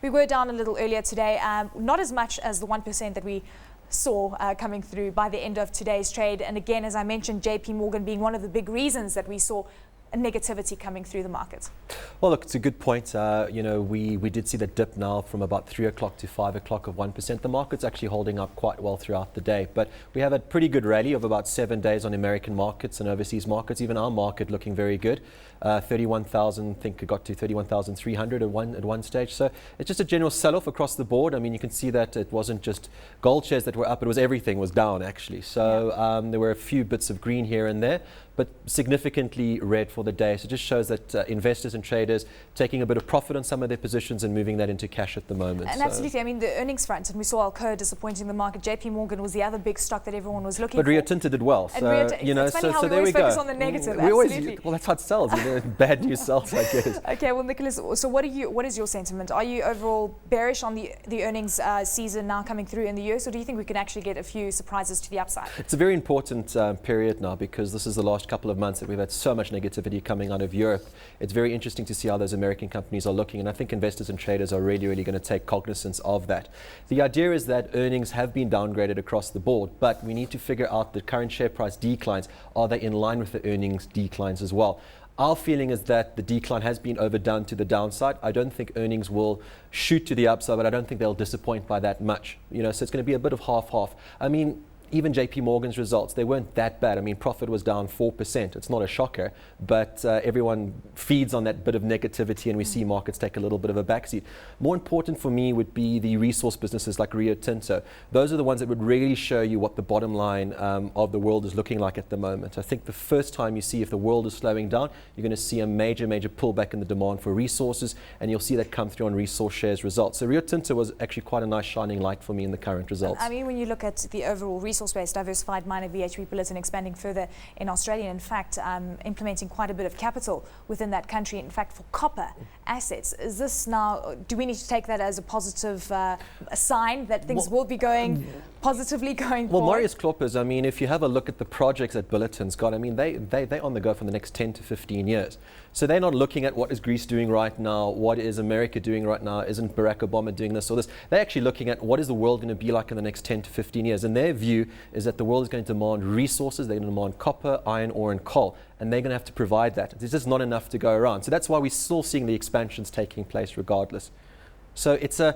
We were down a little earlier today, not as much as the 1% that we saw coming through by the end of today's trade. And again, as I mentioned, JP Morgan being one of the big reasons that we saw a negativity coming through the markets. Well, look, it's a good point. We did see the dip now from about 3 o'clock to 5 o'clock of 1%. The market's actually holding up quite well throughout the day, but we have a pretty good rally of about 7 days on American markets and overseas markets. Even our market looking very good. 31,000, I think it got to 31,300 at one stage. So it's just a general sell-off across the board. I mean, you can see that it wasn't just gold shares that were up, it was everything was down actually. So there were a few bits of green here and there, but significantly red for the day. So it just shows that investors and traders taking a bit of profit on some of their positions and moving that into cash at the moment. And absolutely, I mean, the earnings front, and we saw Alcoa disappointing the market. JP Morgan was the other big stock that everyone was looking for. But Rio Tinto did well. So, it's funny how we there always we go. focus on the negative, We absolutely. well, that's how it sells. Bad news sells, I guess. Okay, well, Nicholas, so what is your sentiment? Are you overall bearish on the earnings season now coming through in the US, or do you think we can actually get a few surprises to the upside? It's a very important period now, because this is the last couple of months that we've had so much negativity coming out of Europe. It's very interesting to see how those American companies are looking, and I think investors and traders are really going to take cognizance of that. The idea is that earnings have been downgraded across the board, but we need to figure out the current share price declines. Are they in line with the earnings declines as well? Our feeling is that the decline has been overdone to the downside. I don't think earnings will shoot to the upside, but I don't think they'll disappoint by that much. So it's going to be a bit of half-half. I mean, even JP Morgan's results, they weren't that bad. I mean, profit was down 4%. It's not a shocker, but everyone feeds on that bit of negativity, and we see markets take a little bit of a backseat. More important for me would be the resource businesses like Rio Tinto. Those are the ones that would really show you what the bottom line of the world is looking like at the moment. I think the first time you see if the world is slowing down, you're going to see a major pullback in the demand for resources, and you'll see that come through on resource shares results. So Rio Tinto was actually quite a nice shining light for me in the current results. I mean, when you look at the overall resource base, diversified miner BHP Billiton expanding further in Australia, in fact, implementing quite a bit of capital within that country, in fact, for copper assets. Is this now, do we need to take that as a positive a sign that things will be going positively going forward? Well, Marius Kloppers, I mean, if you have a look at the projects that Billiton's got, I mean, they're on the go for the next 10 to 15 years. So they're not looking at what is Greece doing right now, what is America doing right now, isn't Barack Obama doing this or this. They're actually looking at what is the world going to be like in the next 10 to 15 years. And their view is that the world is going to demand resources, they're going to demand copper, iron ore and coal, and they're going to have to provide that. There's just not enough to go around. So that's why we're still seeing the expansions taking place regardless. So it's a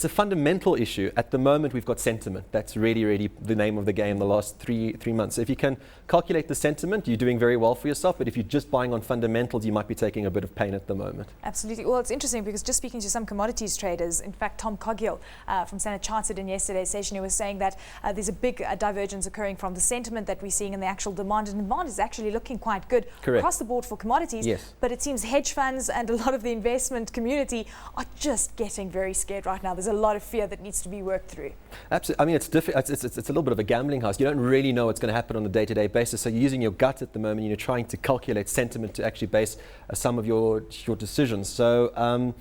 fundamental issue. At the moment, we've got sentiment. That's really the name of the game the last three months. So if you can calculate the sentiment, you're doing very well for yourself. But if you're just buying on fundamentals, you might be taking a bit of pain at the moment. Absolutely. Well, it's interesting because just speaking to some commodities traders, in fact, Tom Coghill from Standard Chartered in yesterday's session, he was saying that there's a big divergence occurring from the sentiment that we're seeing and the actual demand. And demand is actually looking quite good across the board for commodities. Yes. But it seems hedge funds and a lot of the investment community are just getting very scared right now. There's a lot of fear that needs to be worked through. Absolutely. I mean, it's a little bit of a gambling house. You don't really know what's going to happen on a day-to-day basis. So you're using your gut at the moment. You're trying to calculate sentiment to actually base some of your decisions. So,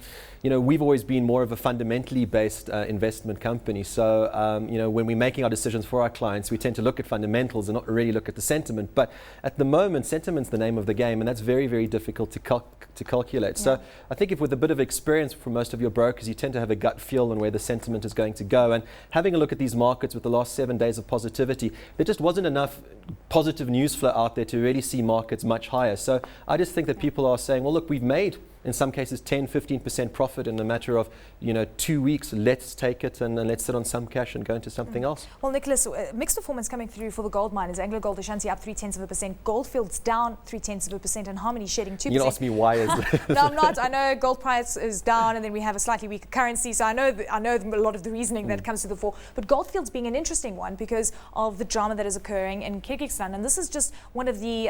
we've always been more of a fundamentally based investment company. So, when we're making our decisions for our clients, we tend to look at fundamentals and not really look at the sentiment. But at the moment, sentiment's the name of the game, and that's very difficult to calculate. So I think if with a bit of experience from most of your brokers, you tend to have a gut feel on where the sentiment is going to go. And having a look at these markets with the last 7 days of positivity, there just wasn't enough positive news flow out there to really see markets much higher. So I just think that people are saying, well, look, we've made in some cases 10-15% profit in a matter of 2 weeks. Let's take it and let's sit on some cash and go into something else. Well, Nicholas, mixed performance coming through for the gold miners. Anglo Gold Ashanti up 0.3%, Goldfields down 0.3%, and Harmony shedding 2%. You ask me why is that? No, I'm not. I know gold price is down, and then we have a slightly weaker currency. So I know a lot of the reasoning that comes to the fore. But Goldfields being an interesting one because of the drama that is occurring in Kyrgyzstan, and this is just one of the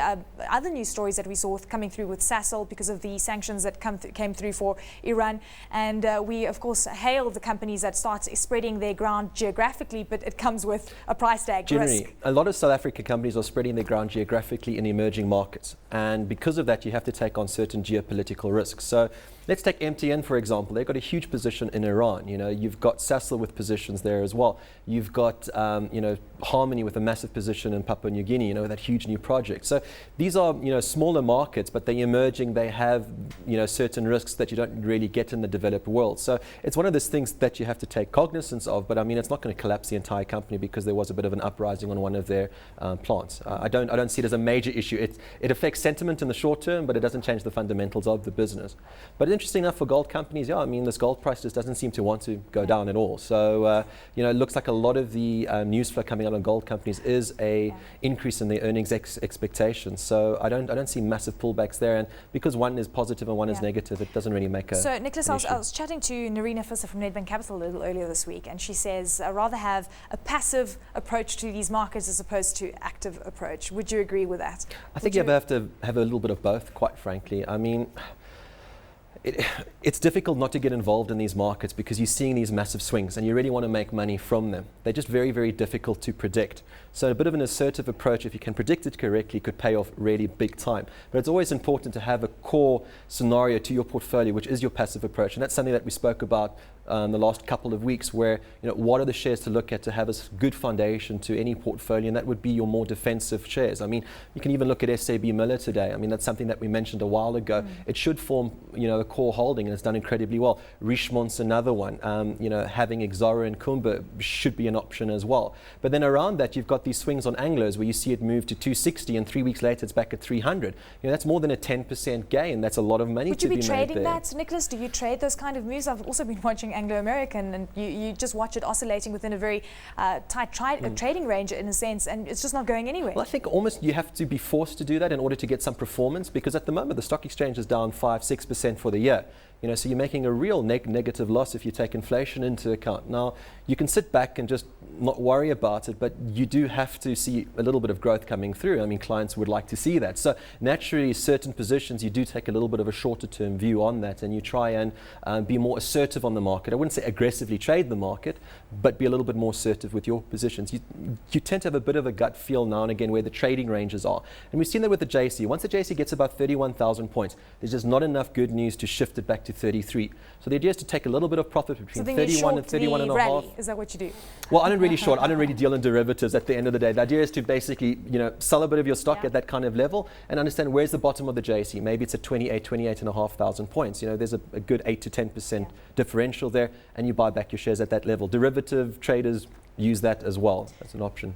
other news stories that we saw coming through with Sasol because of the sanctions that came through for Iran. And we, of course, hail the companies that start spreading their ground geographically, but it comes with a price tag Generally, risk. a lot of South African companies are spreading their ground geographically in emerging markets. And because of that, you have to take on certain geopolitical risks. So let's take MTN for example. They've got a huge position in Iran. You know, you've got Sasfin with positions there as well. You've got you know, Harmony with a massive position in Papua New Guinea. You know, that huge new project. So these are, you know, smaller markets, but they're emerging. They have, you know, certain risks that you don't really get in the developed world. So it's one of those things that you have to take cognizance of. But I mean, it's not going to collapse the entire company because there was a bit of an uprising on one of their plants. I don't see it as a major issue. It affects sentiment in the short term, but it doesn't change the fundamentals of the business. But interesting enough for gold companies, yeah, I mean, this gold price just doesn't seem to want to go down at all. So you know, it looks like a lot of the news flow coming out on gold companies is a increase in their earnings expectations. So I don't see massive pullbacks there. And because one is positive and one is negative, it doesn't really make a. So Nicholas, I was chatting to Narina Visser from Nedbank Capital a little earlier this week, and she says I'd rather have a passive approach to these markets as opposed to active approach. Would you agree with that? I think you have to have a little bit of both, quite frankly. I mean, it's difficult not to get involved in these markets because you're seeing these massive swings and you really want to make money from them. They're just very, very difficult to predict. So a bit of an assertive approach, if you can predict it correctly, could pay off really big time. But it's always important to have a core scenario to your portfolio, which is your passive approach. And that's something that we spoke about the last couple of weeks, where, you know, what are the shares to look at to have a good foundation to any portfolio, and that would be your more defensive shares. I mean, you can even look at SAB Miller today. I mean, that's something that we mentioned a while ago. It should form, you know, a core holding, and it's done incredibly well. Richemont's another one. You know, having Exara and Kumba should be an option as well. But then around that, you've got these swings on Anglos where you see it move to 260 and 3 weeks later it's back at 300. You know, that's more than a 10% gain. That's a lot of money to be made there. Would you be trading that, Nicholas? Do you trade those kind of moves? I've also been watching Anglo-American, and you just watch it oscillating within a very tight trading range in a sense, and it's just not going anywhere. Well, I think almost you have to be forced to do that in order to get some performance, because at the moment the stock exchange is down 5-6% for the year. You know, so you're making a real negative loss if you take inflation into account. Now, you can sit back and just not worry about it, but you do have to see a little bit of growth coming through. I mean, clients would like to see that. So naturally, certain positions, you do take a little bit of a shorter term view on that, and you try and be more assertive on the market. I wouldn't say aggressively trade the market, but be a little bit more assertive with your positions. You tend to have a bit of a gut feel now and again where the trading ranges are. And we've seen that with the JC. Once the JC gets above 31,000 points, there's just not enough good news to shift it back to 33. So the idea is to take a little bit of profit between 31 and 31 and a half. Is that what you do? Well, I don't really short. I don't really deal in derivatives at the end of the day. The idea is to basically, you know, sell a bit of your stock at that kind of level and understand where's the bottom of the JC. Maybe it's at 28,500 points. You know, there's a good 8 to 10% differential there, and you buy back your shares at that level. Derivative traders use that as well. That's an option.